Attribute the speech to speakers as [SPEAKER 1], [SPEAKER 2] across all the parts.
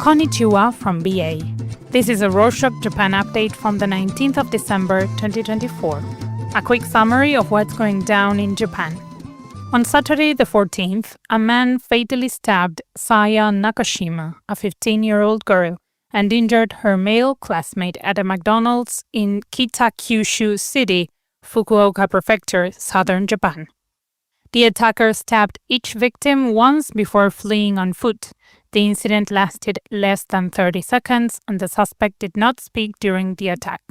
[SPEAKER 1] Konnichiwa from BA. This is a Rorschach Japan update from the 19th of December 2024. A quick summary of what's going down in Japan. On Saturday the 14th, a man fatally stabbed Saya Nakashima, a 15-year-old girl, and injured her male classmate at a McDonald's in Kitakyushu City, Fukuoka Prefecture, southern Japan. The attacker stabbed each victim once before fleeing on foot. The incident lasted less than 30 seconds, and the suspect did not speak during the attack.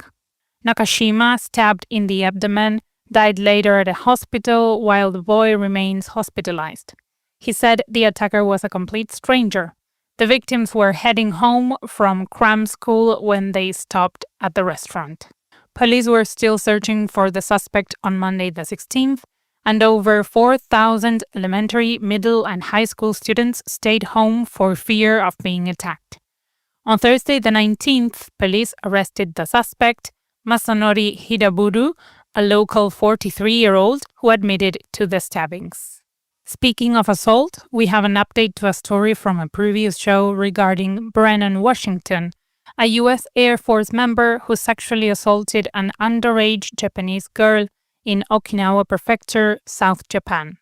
[SPEAKER 1] Nakashima, stabbed in the abdomen, died later at a hospital while the boy remains hospitalized. He said the attacker was a complete stranger. The victims were heading home from cram school when they stopped at the restaurant. Police were still searching for the suspect on Monday the 16th, and over 4,000 elementary, middle, and high school students stayed home for fear of being attacked. On Thursday the 19th, police arrested the suspect, Masanori Hidaburu, a local 43-year-old who admitted to the stabbings. Speaking of assault, we have an update to a story from a previous show regarding Brennan Washington, a U.S. Air Force member who sexually assaulted an underage Japanese girl in Okinawa Prefecture, South Japan.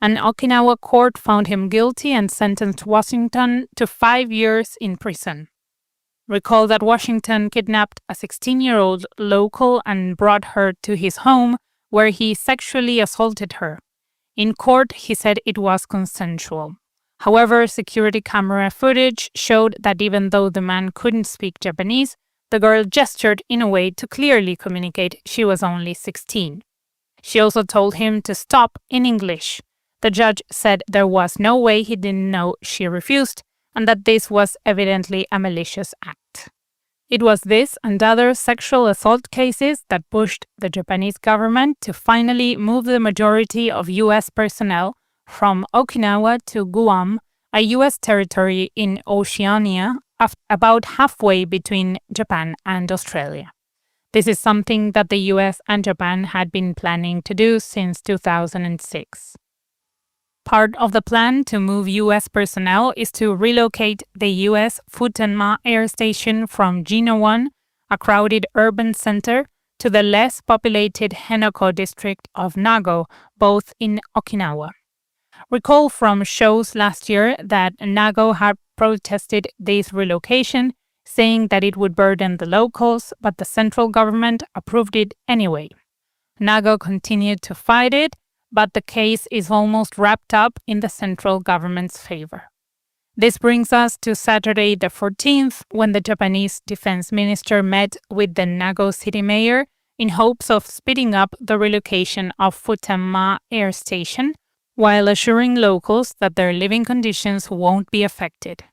[SPEAKER 1] An Okinawa court found him guilty and sentenced Washington to 5 years in prison. Recall that Washington kidnapped a 16-year-old local and brought her to his home, where he sexually assaulted her. In court, he said it was consensual. However, security camera footage showed that even though the man couldn't speak Japanese, the girl gestured in a way to clearly communicate she was only 16. She also told him to stop in English. The judge said there was no way he didn't know she refused, and that this was evidently a malicious act. It was this and other sexual assault cases that pushed the Japanese government to finally move the majority of U.S. personnel from Okinawa to Guam, a U.S. territory in Oceania, about halfway between Japan and Australia. This is something that the US and Japan had been planning to do since 2006. Part of the plan to move US personnel is to relocate the US Futenma Air Station from Jinawan, a crowded urban center, to the less populated Henoko district of Nago, both in Okinawa. Recall from shows last year that Nago had protested this relocation, saying that it would burden the locals, but the central government approved it anyway. Nago continued to fight it, but the case is almost wrapped up in the central government's favor. This brings us to Saturday the 14th, when the Japanese defense minister met with the Nago city mayor in hopes of speeding up the relocation of Futenma Air Station, while assuring locals that their living conditions won't be affected.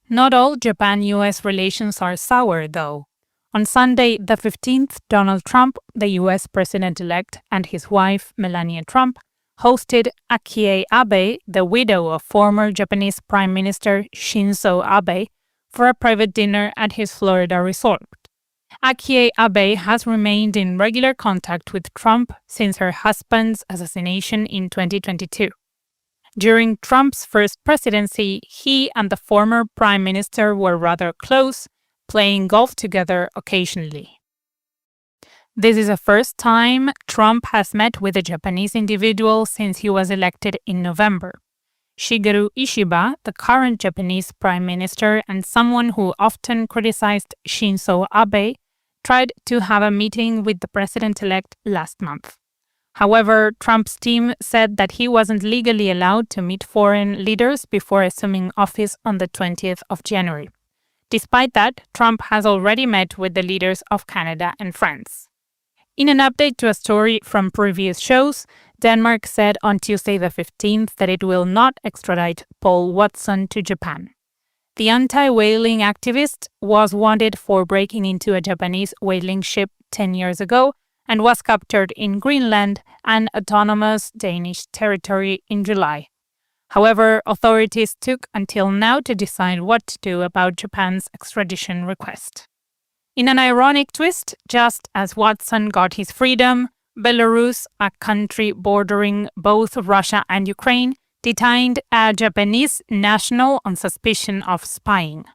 [SPEAKER 1] Not all Japan-US relations are sour, though. On Sunday, the 15th, Donald Trump, the US president-elect, and his wife, Melania Trump, hosted Akie Abe, the widow of former Japanese Prime Minister Shinzo Abe, for a private dinner at his Florida resort. Akie Abe has remained in regular contact with Trump since her husband's assassination in 2022. During Trump's first presidency, he and the former prime minister were rather close, playing golf together occasionally. This is the first time Trump has met with a Japanese individual since he was elected in November. Shigeru Ishiba, the current Japanese prime minister and someone who often criticized Shinzo Abe, tried to have a meeting with the president-elect last month. However, Trump's team said that he wasn't legally allowed to meet foreign leaders before assuming office on the 20th of January. Despite that, Trump has already met with the leaders of Canada and France. In an update to a story from previous shows, Denmark said on Tuesday the 15th that it will not extradite Paul Watson to Japan. The anti-whaling activist was wanted for breaking into a Japanese whaling ship 10 years ago and was captured in Greenland, an autonomous Danish territory, in July. However, authorities took until now to decide what to do about Japan's extradition request. In an ironic twist, just as Watson got his freedom, Belarus, a country bordering both Russia and Ukraine, detained a Japanese national on suspicion of spying.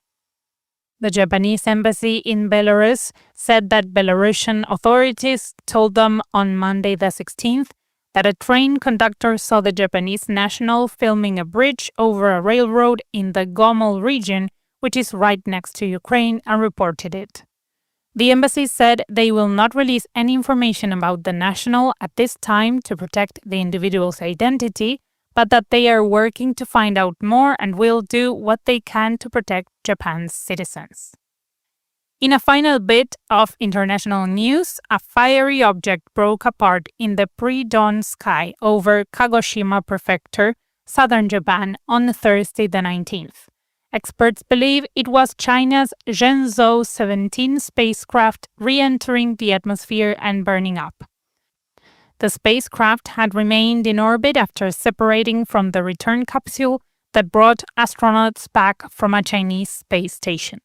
[SPEAKER 1] The Japanese embassy in Belarus said that Belarusian authorities told them on Monday the 16th that a train conductor saw the Japanese national filming a bridge over a railroad in the Gomel region, which is right next to Ukraine, and reported it. The embassy said they will not release any information about the national at this time to protect the individual's identity, but that they are working to find out more and will do what they can to protect Japan's citizens. In a final bit of international news, a fiery object broke apart in the pre-dawn sky over Kagoshima Prefecture, southern Japan, on Thursday the 19th. Experts believe it was China's Zhenzhou 17 spacecraft re-entering the atmosphere and burning up. The spacecraft had remained in orbit after separating from the return capsule that brought astronauts back from a Chinese space station.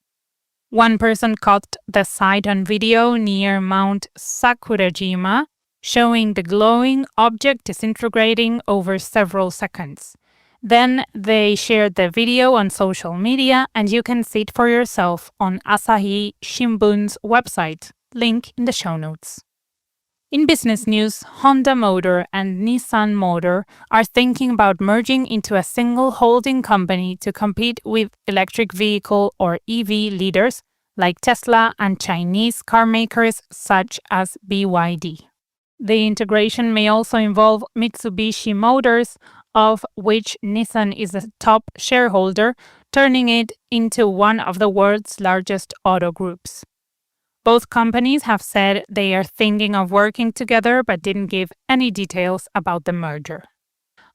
[SPEAKER 1] One person caught the sight on video near Mount Sakurajima, showing the glowing object disintegrating over several seconds. Then they shared the video on social media, and you can see it for yourself on Asahi Shimbun's website, link in the show notes. In business news, Honda Motor and Nissan Motor are thinking about merging into a single holding company to compete with electric vehicle or EV leaders like Tesla and Chinese car makers such as BYD. The integration may also involve Mitsubishi Motors, of which Nissan is a top shareholder, turning it into one of the world's largest auto groups. Both companies have said they are thinking of working together but didn't give any details about the merger.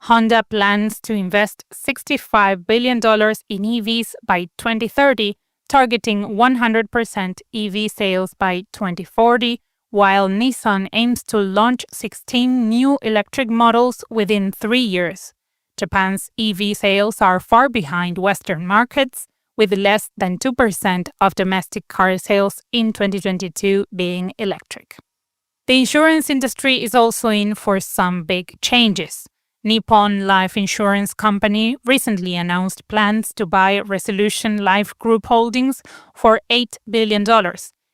[SPEAKER 1] Honda plans to invest $65 billion in EVs by 2030, targeting 100% EV sales by 2040, while Nissan aims to launch 16 new electric models within 3 years. Japan's EV sales are far behind Western markets, with less than 2% of domestic car sales in 2022 being electric. The insurance industry is also in for some big changes. Nippon Life Insurance Company recently announced plans to buy Resolution Life Group Holdings for $8 billion.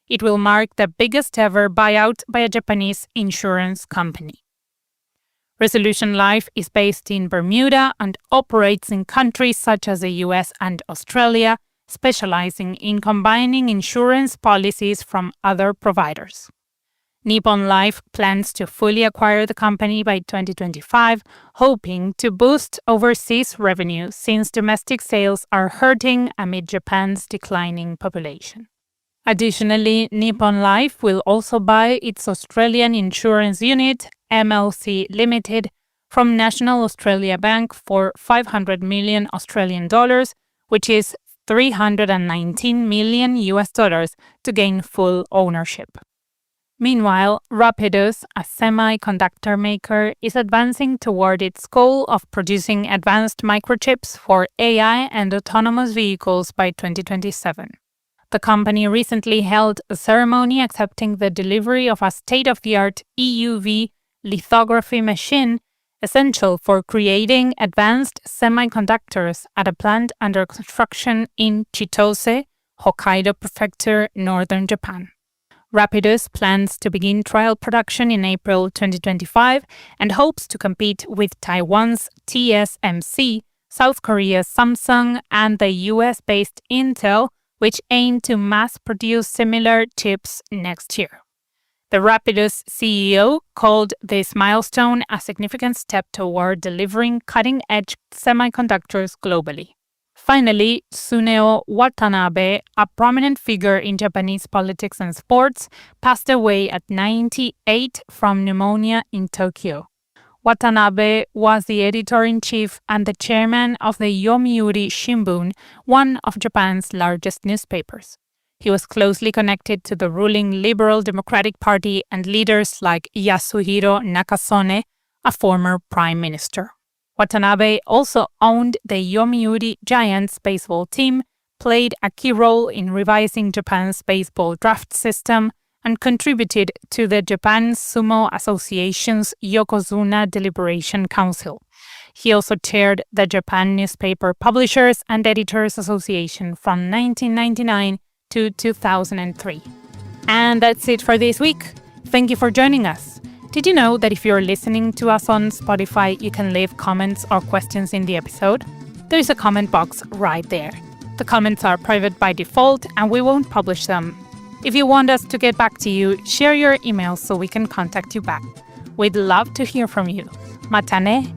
[SPEAKER 1] It will mark the biggest ever buyout by a Japanese insurance company. Resolution Life is based in Bermuda and operates in countries such as the US and Australia, specializing in combining insurance policies from other providers. Nippon Life plans to fully acquire the company by 2025, hoping to boost overseas revenue since domestic sales are hurting amid Japan's declining population. Additionally, Nippon Life will also buy its Australian insurance unit, MLC Limited, from National Australia Bank for $500 million Australian dollars, which is $319 million US dollars, to gain full ownership. Meanwhile, Rapidus, a semiconductor maker, is advancing toward its goal of producing advanced microchips for AI and autonomous vehicles by 2027. The company recently held a ceremony accepting the delivery of a state-of-the-art EUV lithography machine essential for creating advanced semiconductors at a plant under construction in Chitose, Hokkaido Prefecture, northern Japan. Rapidus plans to begin trial production in April 2025 and hopes to compete with Taiwan's TSMC, South Korea's Samsung, and the US-based Intel, which aim to mass-produce similar chips next year. The Rapidus CEO called this milestone a significant step toward delivering cutting-edge semiconductors globally. Finally, Tsuneo Watanabe, a prominent figure in Japanese politics and sports, passed away at 98 from pneumonia in Tokyo. Watanabe was the editor-in-chief and the chairman of the Yomiuri Shimbun, one of Japan's largest newspapers. He was closely connected to the ruling Liberal Democratic Party and leaders like Yasuhiro Nakasone, a former prime minister. Watanabe also owned the Yomiuri Giants baseball team, played a key role in revising Japan's baseball draft system, and contributed to the Japan Sumo Association's Yokozuna Deliberation Council. He also chaired the Japan Newspaper Publishers and Editors Association from 1999 to 2003. And that's it for this week. Thank you for joining us. Did you know that if you're listening to us on Spotify, you can leave comments or questions in the episode? There is a comment box right there. The comments are private by default and we won't publish them. If you want us to get back to you, share your email so we can contact you back. We'd love to hear from you. Matane!